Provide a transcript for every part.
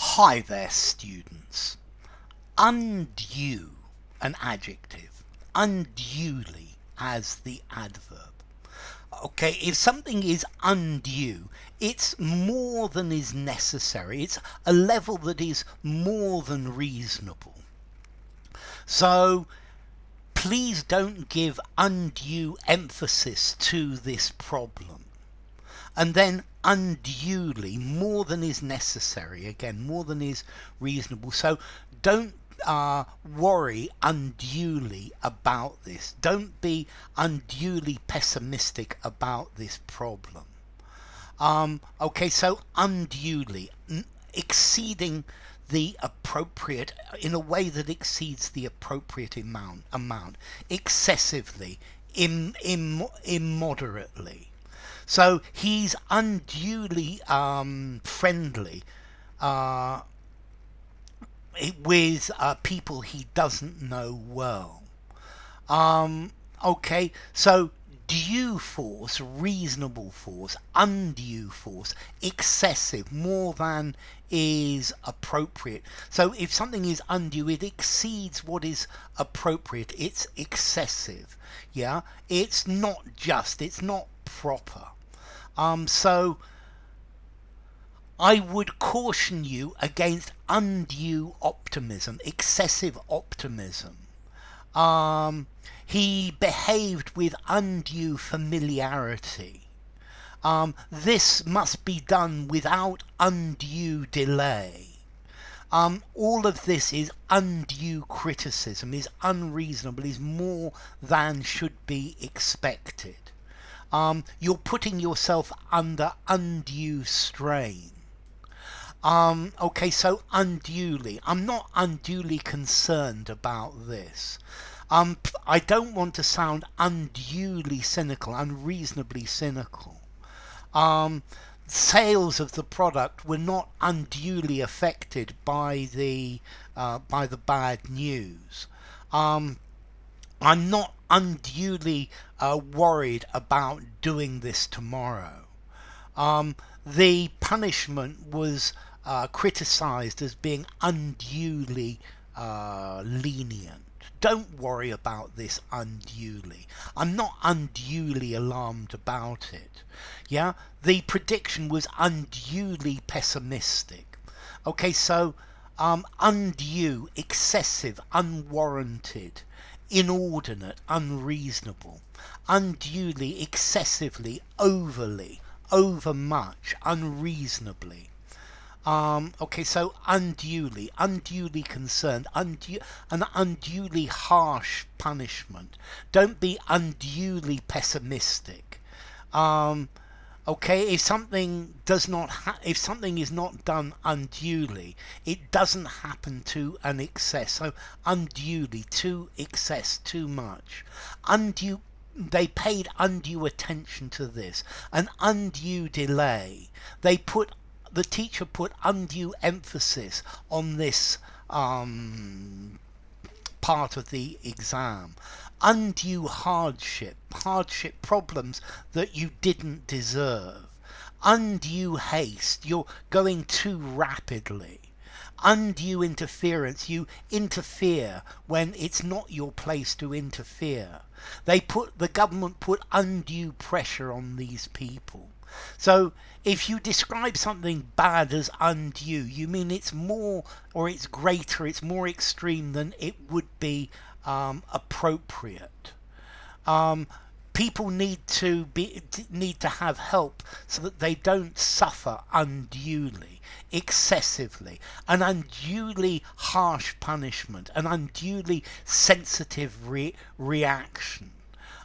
Hi there, students. Undue, an adjective. Unduly as the adverb. Okay, if something is undue, it's more than is necessary. It's a level that is more than reasonable. So please don't give undue emphasis to this problem. And then unduly, more than is necessary, again, more than is reasonable. So don't worry unduly about this. Don't be unduly pessimistic about this problem. Okay, so unduly, exceeding the appropriate, in a way that exceeds the appropriate amount, excessively, immoderately. So he's unduly friendly with people he doesn't know well. Okay, so due force, reasonable force, undue force, excessive, more than is appropriate. So if something is undue, it exceeds what is appropriate. It's excessive. Yeah, it's not just, it's not proper. So I would caution you against undue optimism, excessive optimism. He behaved with undue familiarity. This must be done without undue delay. All of this is undue criticism, is unreasonable, is more than should be expected. You're putting yourself under undue strain. Okay, so unduly. I'm not unduly concerned about this. I don't want to sound unduly cynical, unreasonably cynical. Sales of the product were not unduly affected by the bad news. I'm not unduly worried about doing this tomorrow. The punishment was criticised as being unduly lenient. Don't worry about this unduly. I'm not unduly alarmed about it. Yeah, the prediction was unduly pessimistic. Okay, so undue, excessive, unwarranted, inordinate, unreasonable, unduly, excessively, overly, overmuch, unreasonably. Okay, so unduly concerned, an unduly harsh punishment. Don't be unduly pessimistic. Okay, if something if something is not done unduly, it doesn't happen to an excess. So unduly, too excess, too much. Undue, they paid undue attention to this. An undue delay. The teacher put undue emphasis on this part of the exam. Undue hardship, problems that you didn't deserve. Undue haste, you're going too rapidly. Undue interference, you interfere when it's not your place to interfere. The government put undue pressure on these people. So if you describe something bad as undue, you mean it's more, or it's greater, it's more extreme than it would be appropriate. People need to have help so that they don't suffer unduly, excessively, an unduly harsh punishment, an unduly sensitive reaction.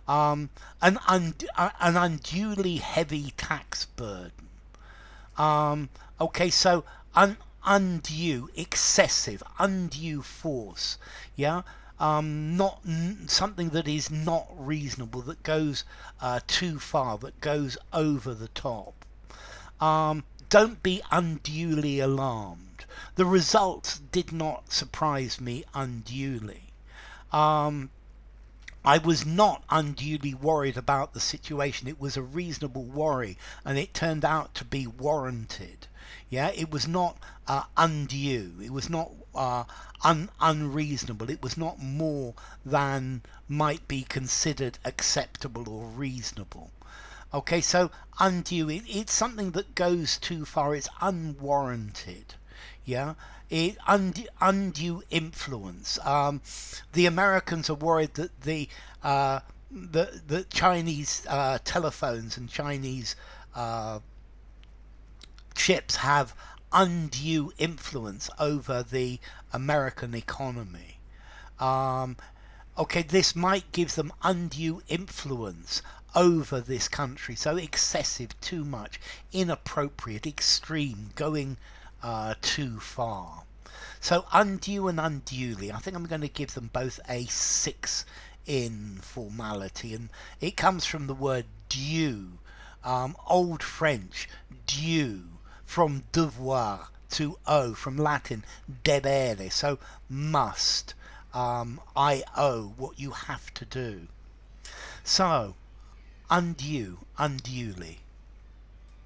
An unduly heavy tax burden. Okay, so undue, excessive, undue force. Yeah, not something that is not reasonable, that goes too far, that goes over the top. Don't be unduly alarmed. The results did not surprise me unduly. I was not unduly worried about the situation. It was a reasonable worry, and it turned out to be warranted. Yeah, it was not undue. It was not unreasonable. It was not more than might be considered acceptable or reasonable. Okay, so undue, it's something that goes too far. It's unwarranted. Yeah, undue influence. The Americans are worried that the Chinese telephones and Chinese chips have undue influence over the American economy. Um, okay, this might give them undue influence over this country. So excessive, too much, inappropriate, extreme, going too far. So undue and unduly, I think I'm going to give them both a 6 in formality, and it comes from the word due, Old French due, from devoir to owe, from Latin debere, so must. I owe, what you have to do. So undue, unduly.